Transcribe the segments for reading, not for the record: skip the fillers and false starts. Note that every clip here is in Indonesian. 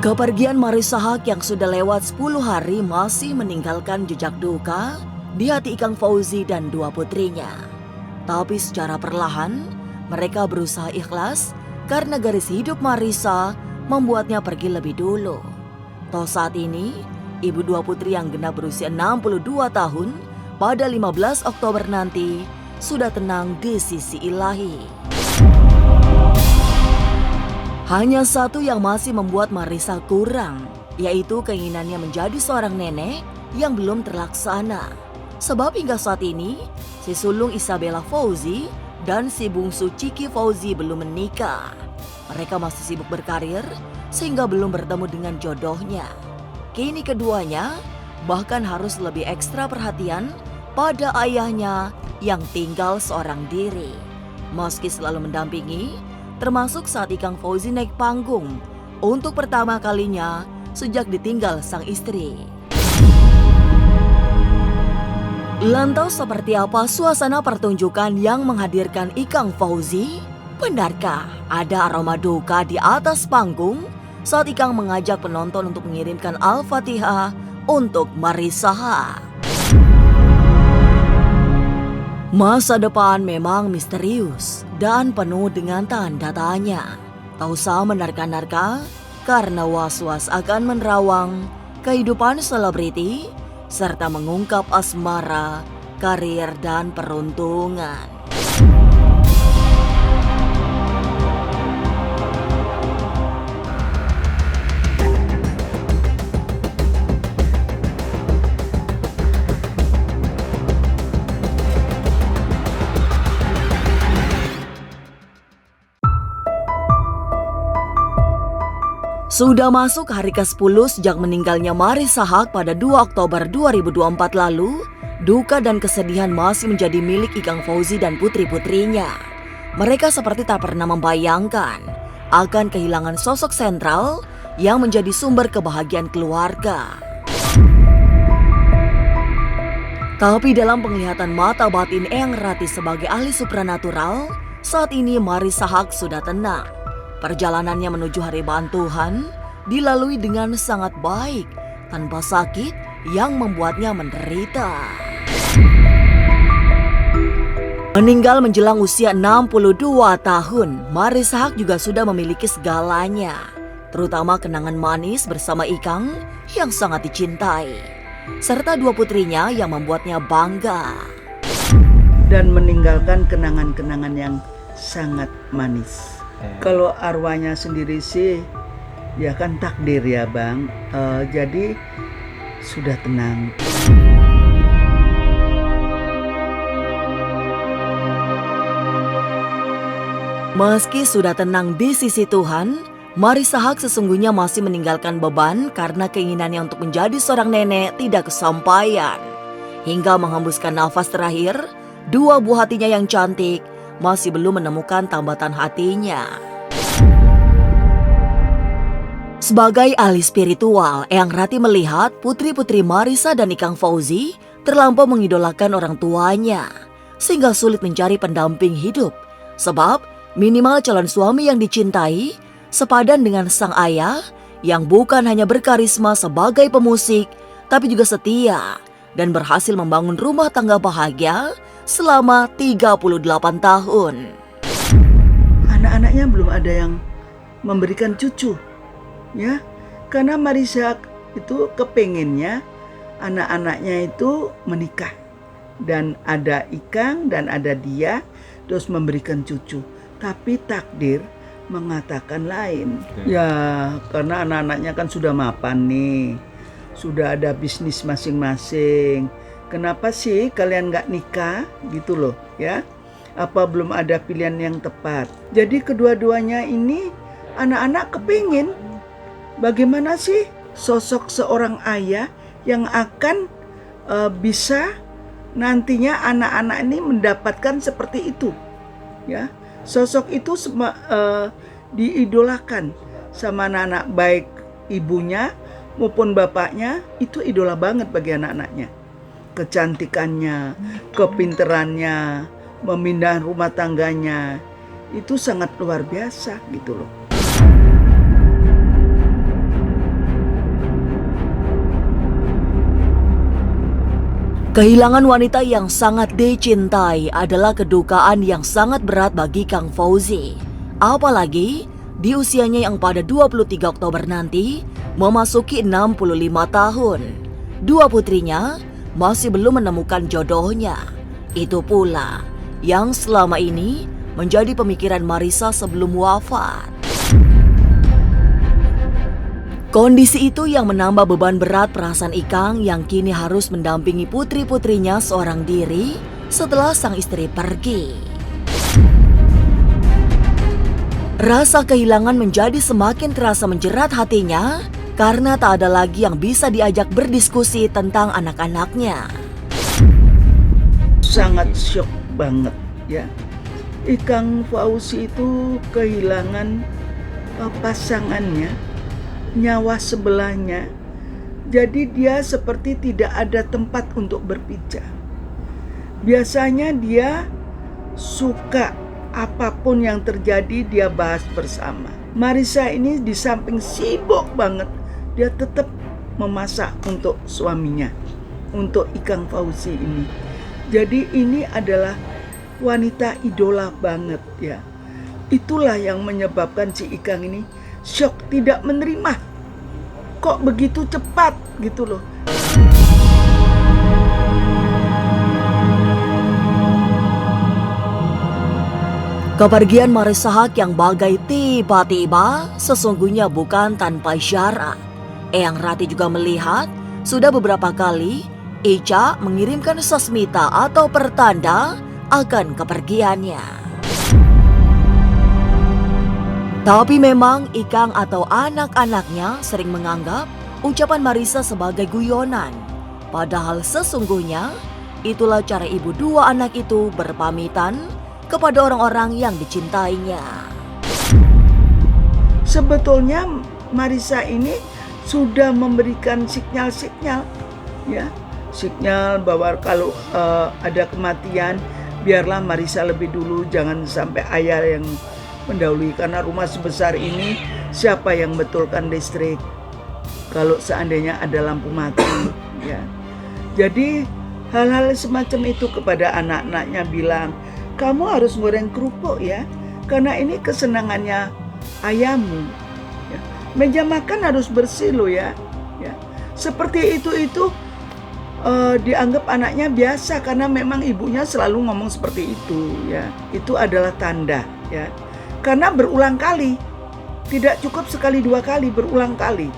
Kepergian Marissa Haque yang sudah lewat 10 hari masih meninggalkan jejak duka di hati Ikang Fauzi dan dua putrinya. Tapi secara perlahan, mereka berusaha ikhlas karena garis hidup Marissa membuatnya pergi lebih dulu. Toh saat ini, ibu dua putri yang genap berusia 62 tahun pada 15 Oktober nanti sudah tenang di sisi ilahi. Hanya satu yang masih membuat Marissa kurang, yaitu keinginannya menjadi seorang nenek yang belum terlaksana. Sebab hingga saat ini, si sulung Isabella Fauzi dan si bungsu Ciki Fauzi belum menikah. Mereka masih sibuk berkarir sehingga belum bertemu dengan jodohnya. Kini keduanya bahkan harus lebih ekstra perhatian pada ayahnya yang tinggal seorang diri. Meski selalu mendampingi, termasuk saat Ikang Fauzi naik panggung untuk pertama kalinya sejak ditinggal sang istri. Lantas seperti apa suasana pertunjukan yang menghadirkan Ikang Fauzi? Benarkah ada aroma duka di atas panggung saat Ikang mengajak penonton untuk mengirimkan Al-Fatihah untuk Marissa Haque? Masa depan memang misterius dan penuh dengan tanda tanya. Tak usah menerka-nerka karena was-was akan menerawang kehidupan selebriti serta mengungkap asmara, karir dan peruntungan. Sudah masuk hari ke-10 sejak meninggalnya Marissa Haque pada 2 Oktober 2024 lalu, duka dan kesedihan masih menjadi milik Ikang Fauzi dan putri-putrinya. Mereka seperti tak pernah membayangkan akan kehilangan sosok sentral yang menjadi sumber kebahagiaan keluarga. Tapi dalam penglihatan mata batin Eyang Rati sebagai ahli supranatural, saat ini Marissa Haque sudah tenang. Perjalanannya menuju hariban Tuhan dilalui dengan sangat baik, tanpa sakit yang membuatnya menderita. Meninggal menjelang usia 62 tahun, Marissa Haque juga sudah memiliki segalanya, terutama kenangan manis bersama Ikang yang sangat dicintai, serta dua putrinya yang membuatnya bangga. Dan meninggalkan kenangan-kenangan yang sangat manis. Kalau arwahnya sendiri sih, ya kan takdir ya Bang. Jadi sudah tenang. Meski sudah tenang di sisi Tuhan, Marissa Haque sesungguhnya masih meninggalkan beban karena keinginannya untuk menjadi seorang nenek tidak kesampaian. Hingga menghembuskan nafas terakhir, dua buah hatinya yang cantik masih belum menemukan tambatan hatinya. Sebagai ahli spiritual, Eyang Rati melihat putri-putri Marissa dan Ikang Fauzi terlampau mengidolakan orang tuanya, sehingga sulit mencari pendamping hidup. Sebab minimal calon suami yang dicintai sepadan dengan sang ayah yang bukan hanya berkarisma sebagai pemusik, tapi juga setia dan berhasil membangun rumah tangga bahagia selama 38 tahun. Anak-anaknya belum ada yang memberikan cucu, ya, karena Marissa itu kepengennya anak-anaknya itu menikah dan ada Ikang dan ada dia, terus memberikan cucu. Tapi takdir mengatakan lain. Ya, karena anak-anaknya kan sudah mapan nih, sudah ada bisnis masing-masing. Kenapa sih kalian gak nikah gitu loh ya? Apa belum ada pilihan yang tepat? Jadi kedua-duanya ini anak-anak kepingin bagaimana sih sosok seorang ayah yang akan bisa nantinya anak-anak ini mendapatkan seperti itu ya. Sosok itu diidolakan sama anak-anak, baik ibunya maupun bapaknya, itu idola banget bagi anak-anaknya. Kecantikannya, kepinterannya, memindah rumah tangganya, itu sangat luar biasa gitu loh. Kehilangan wanita yang sangat dicintai adalah kedukaan yang sangat berat bagi Kang Fauzi. Apalagi di usianya yang pada 23 Oktober nanti memasuki 65 tahun. Dua putrinya masih belum menemukan jodohnya. Itu pula yang selama ini menjadi pemikiran Marissa sebelum wafat. Kondisi itu yang menambah beban berat perasaan Ikang yang kini harus mendampingi putri-putrinya seorang diri setelah sang istri pergi. Rasa kehilangan menjadi semakin terasa menjerat hatinya karena tak ada lagi yang bisa diajak berdiskusi tentang anak-anaknya. Sangat syok banget ya. Ikang Fauzi itu kehilangan pasangannya, nyawa sebelahnya. Jadi dia seperti tidak ada tempat untuk berpijak. Biasanya dia suka apapun yang terjadi dia bahas bersama. Marissa ini di samping sibuk banget, dia tetap memasak untuk suaminya, untuk Ikang Fauzi ini. Jadi ini adalah wanita idola banget ya. Itulah yang menyebabkan si Ikang ini syok, tidak menerima. Kok begitu cepat gitu loh. Kepergian Marissa Haque yang bagai tiba-tiba sesungguhnya bukan tanpa isyarat. Eyang Rati juga melihat sudah beberapa kali Ica mengirimkan sasmita atau pertanda akan kepergiannya. Tapi memang Ikang atau anak-anaknya sering menganggap ucapan Marissa sebagai guyonan. Padahal sesungguhnya itulah cara ibu dua anak itu berpamitan kepada orang-orang yang dicintainya. Sebetulnya Marissa ini sudah memberikan sinyal-sinyal ya. Sinyal bahwa kalau ada kematian biarlah Marissa lebih dulu, jangan sampai ayah yang mendahului, karena rumah sebesar ini siapa yang betulkan listrik kalau seandainya ada lampu mati ya. Jadi hal-hal semacam itu kepada anak-anaknya bilang, kamu harus goreng kerupuk ya, karena ini kesenangannya ayahmu ya. Meja makan harus bersih loh ya. Seperti itu dianggap anaknya biasa karena memang ibunya selalu ngomong seperti itu ya. Itu adalah tanda ya. Karena berulang kali, tidak cukup sekali dua kali, berulang kali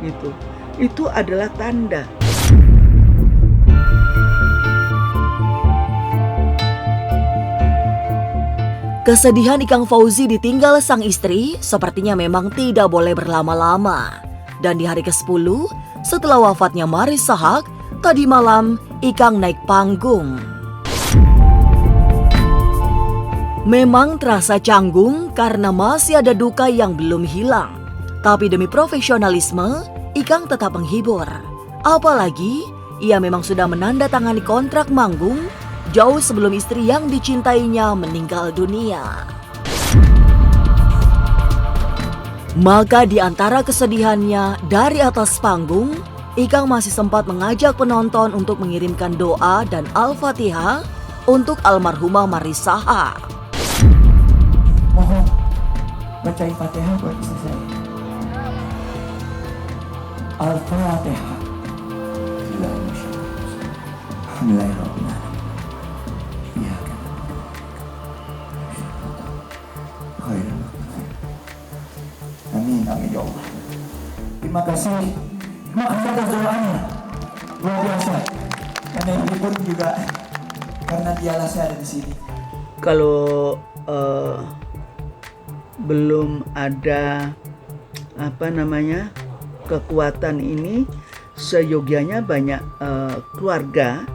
gitu. Itu adalah tanda. Kesedihan Ikang Fauzi ditinggal sang istri sepertinya memang tidak boleh berlama-lama. Dan di hari ke-10 setelah wafatnya Marissa Haque, tadi malam Ikang naik panggung. Memang terasa canggung karena masih ada duka yang belum hilang. Tapi demi profesionalisme, Ikang tetap menghibur. Apalagi ia memang sudah menandatangani kontrak manggung jauh sebelum istri yang dicintainya meninggal dunia. Maka di antara kesedihannya dari atas panggung, Ikang masih sempat mengajak penonton untuk mengirimkan doa dan Al-Fatihah untuk almarhumah Marissa Haque. Mohon bacain Fatihah buat istri saya. Al-Fatihah. Bismillahirrahmanirrahim. Ya kan. Amin, amin ya Allah. Terima kasih. Maaf atas doanya. Luar biasa. Karena ini pun juga karena dialah saya ada di sini. Kalau belum ada kekuatan ini, seyogianya banyak keluarga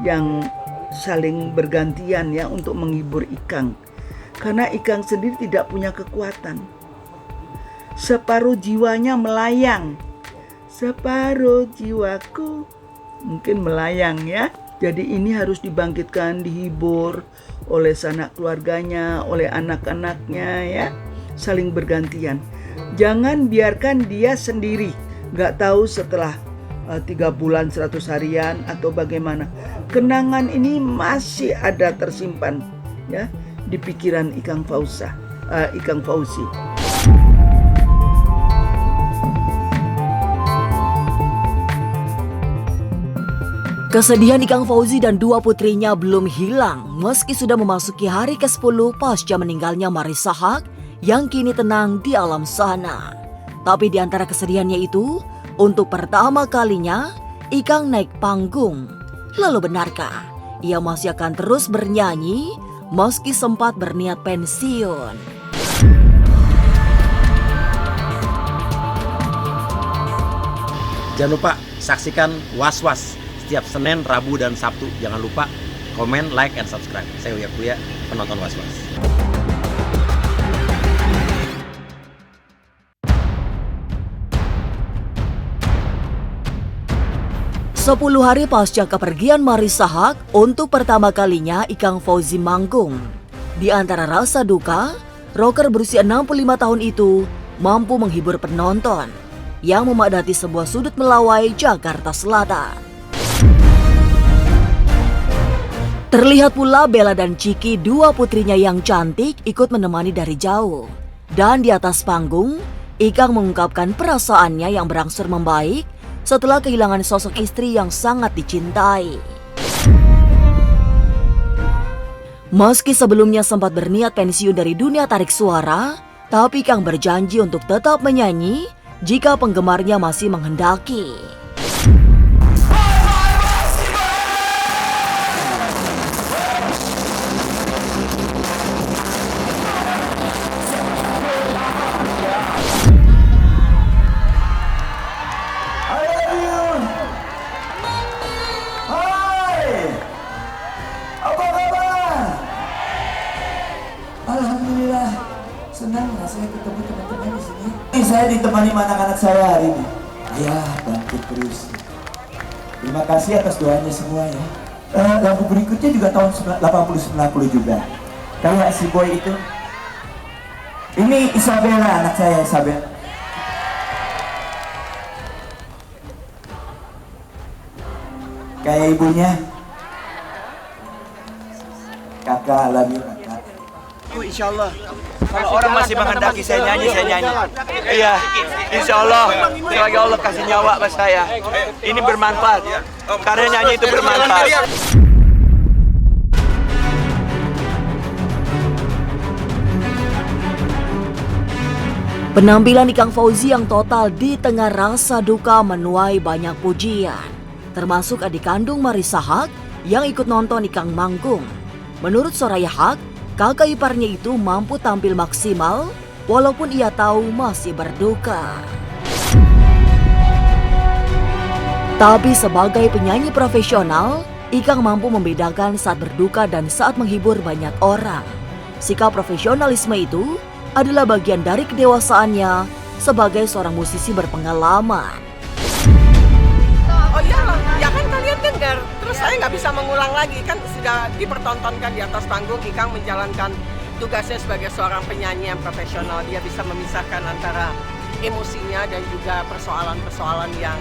yang saling bergantian ya untuk menghibur Ikang, karena Ikang sendiri tidak punya kekuatan. Separuh jiwanya melayang, separuh jiwaku mungkin melayang ya. Jadi ini harus dibangkitkan, dihibur oleh sanak keluarganya, oleh anak-anaknya ya, saling bergantian. Jangan biarkan dia sendiri, gak tahu setelah 3 bulan 100 harian atau bagaimana. Kenangan ini masih ada tersimpan ya di pikiran Ikang Fauzi. Kesedihan Ikang Fauzi dan 2 putrinya belum hilang meski sudah memasuki hari ke-10 pasca meninggalnya Marissa Haque yang kini tenang di alam sana. Tapi di antara kesedihannya itu, untuk pertama kalinya Ikang naik panggung. Lalu benarkah ia masih akan terus bernyanyi meski sempat berniat pensiun? Jangan lupa saksikan Was-Was setiap Senin, Rabu, dan Sabtu. Jangan lupa komen, like, and subscribe. Saya Uya Kuya, penonton Was-Was. Sepuluh hari pasca kepergian Marissa Haque, untuk pertama kalinya Ikang Fauzi manggung. Di antara rasa duka, rocker berusia 65 tahun itu mampu menghibur penonton yang memadati sebuah sudut Melawai, Jakarta Selatan. Terlihat pula Bella dan Chiki, 2 putrinya yang cantik, ikut menemani dari jauh. Dan di atas panggung, Ikang mengungkapkan perasaannya yang berangsur membaik setelah kehilangan sosok istri yang sangat dicintai. Meski sebelumnya sempat berniat pensiun dari dunia tarik suara, tapi Ikang berjanji untuk tetap menyanyi jika penggemarnya masih menghendaki. Alhamdulillah, senang rasanya ketemu teman-teman di sini. Saya ditemani anak-anak saya hari ini. Ayah, bangkit terus. Terima kasih atas doanya semua ya. Lagu berikutnya juga tahun 80-90 juga. Kayak si boy itu. Ini Isabella, anak saya Isabella. Kayak ibunya. Kakak alami kakak. Insya Allah, kalau orang masih menghendaki saya nyanyi, saya nyanyi. Iya, insya Allah, selagi Allah kasih nyawa buat saya, ini bermanfaat. Karena nyanyi itu bermanfaat. Penampilan Ikang Fauzi yang total di tengah rasa duka menuai banyak pujian, termasuk adik kandung Marissa Haque yang ikut nonton Ikang manggung. Menurut Soraya Haque, kakak iparnya itu mampu tampil maksimal walaupun ia tahu masih berduka. Tapi sebagai penyanyi profesional, Ikang mampu membedakan saat berduka dan saat menghibur banyak orang. Sikap profesionalisme itu adalah bagian dari kedewasaannya sebagai seorang musisi berpengalaman. Oh iyalah, ya kan kalian dengar. Terus saya nggak bisa mengulang lagi, kan sudah dipertontonkan di atas panggung. Ikang menjalankan tugasnya sebagai seorang penyanyi yang profesional. Dia bisa memisahkan antara emosinya dan juga persoalan-persoalan yang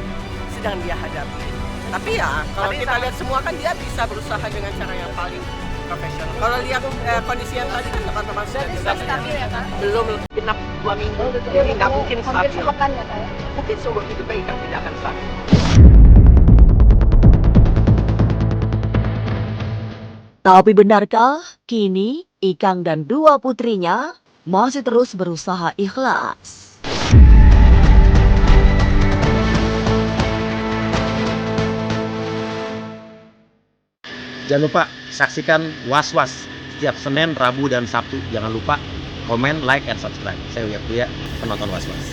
sedang dia hadapi. Tapi ya, kalau kita lihat semua kan dia bisa berusaha dengan cara yang paling profesional. Kalau lihat kondisi yang tadi kan teman-teman sudah bisa stabil ya kan? Belum genap 2 minggu, jadi nggak mungkin stabil. Mungkin seumur hidupnya Ikang tidak akan stabil. Tapi benarkah kini Ikang dan 2 putrinya masih terus berusaha ikhlas? Jangan lupa saksikan Was-Was setiap Senin, Rabu, dan Sabtu. Jangan lupa komen, like, and subscribe. Saya Uya Kuya, penonton Was-Was.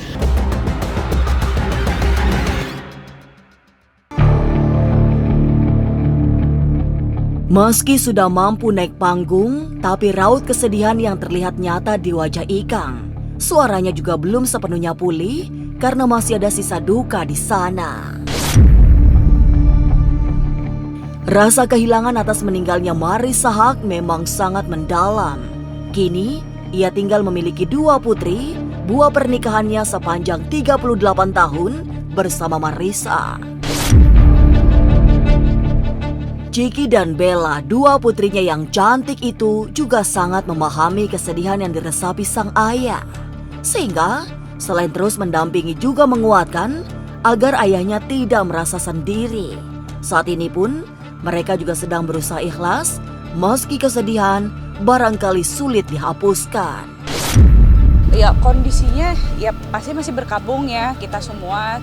Meski sudah mampu naik panggung, tapi raut kesedihan yang terlihat nyata di wajah Ikang. Suaranya juga belum sepenuhnya pulih karena masih ada sisa duka di sana. Rasa kehilangan atas meninggalnya Marissa Haque memang sangat mendalam. Kini, ia tinggal memiliki 2 putri, buah pernikahannya sepanjang 38 tahun bersama Marissa. Ciki dan Bella, dua putrinya yang cantik itu, juga sangat memahami kesedihan yang diresapi sang ayah. Sehingga, selain terus mendampingi juga menguatkan agar ayahnya tidak merasa sendiri. Saat ini pun, mereka juga sedang berusaha ikhlas, meski kesedihan barangkali sulit dihapuskan. Ya kondisinya ya pasti masih berkabung ya kita semua.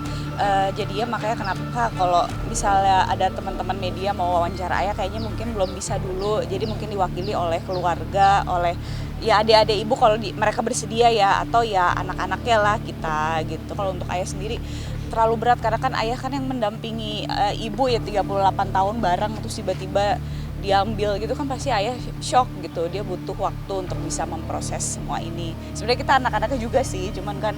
Jadi ya makanya kenapa kalau misalnya ada teman-teman media mau wawancara ayah kayaknya mungkin belum bisa dulu. Jadi mungkin diwakili oleh keluarga, oleh ya adik-adik ibu kalau mereka bersedia ya, atau ya anak-anaknya lah kita gitu. Kalau untuk ayah sendiri terlalu berat karena kan ayah kan yang mendampingi ibu ya 38 tahun bareng, terus tiba-tiba diambil gitu kan pasti ayah shock gitu. Dia butuh waktu untuk bisa memproses semua ini. Sebenarnya kita anak-anaknya juga sih, cuman kan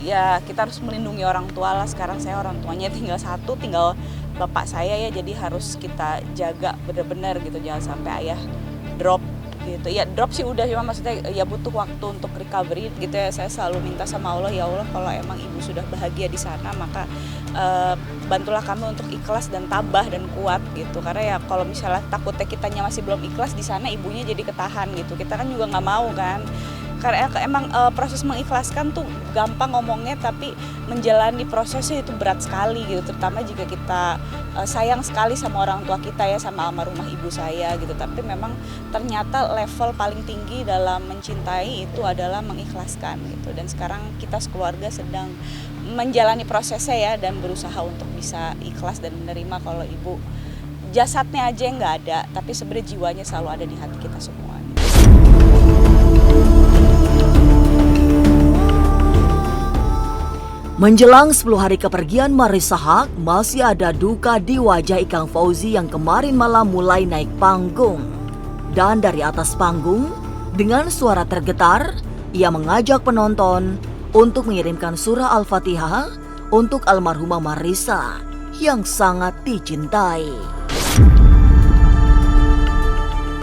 ya kita harus melindungi orang tua lah. Sekarang saya orang tuanya tinggal satu, tinggal bapak saya ya, jadi harus kita jaga benar-benar gitu, jangan sampai ayah drop gitu. Ya drop sih udah, cuma maksudnya ya butuh waktu untuk recovery gitu ya. Saya selalu minta sama Allah, ya Allah kalau emang ibu sudah bahagia di sana maka bantulah kami untuk ikhlas dan tabah dan kuat gitu. Karena ya kalau misalnya takutnya kitanya masih belum ikhlas di sana, ibunya jadi ketahan gitu. Kita kan juga nggak mau kan. Karena emang proses mengikhlaskan tuh gampang ngomongnya, tapi menjalani prosesnya itu berat sekali gitu. Terutama jika kita sayang sekali sama orang tua kita ya, sama almarhumah ibu saya gitu. Tapi memang ternyata level paling tinggi dalam mencintai itu adalah mengikhlaskan gitu. Dan sekarang kita sekeluarga sedang menjalani prosesnya ya, dan berusaha untuk bisa ikhlas dan menerima kalau ibu jasadnya aja yang nggak ada, tapi sebenarnya jiwanya selalu ada di hati kita semua. Menjelang 10 hari kepergian Marissa Haque, masih ada duka di wajah Ikang Fauzi yang kemarin malam mulai naik panggung. Dan dari atas panggung, dengan suara tergetar, ia mengajak penonton untuk mengirimkan surah Al-Fatihah untuk almarhumah Marissa yang sangat dicintai.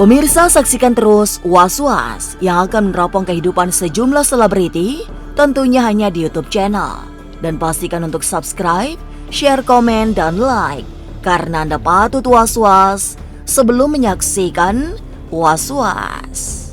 Pemirsa, saksikan terus Was Was yang akan meneropong kehidupan sejumlah selebriti, tentunya hanya di YouTube channel. Dan pastikan untuk subscribe, share, komen, dan like, karena Anda patut was-was sebelum menyaksikan Was Was.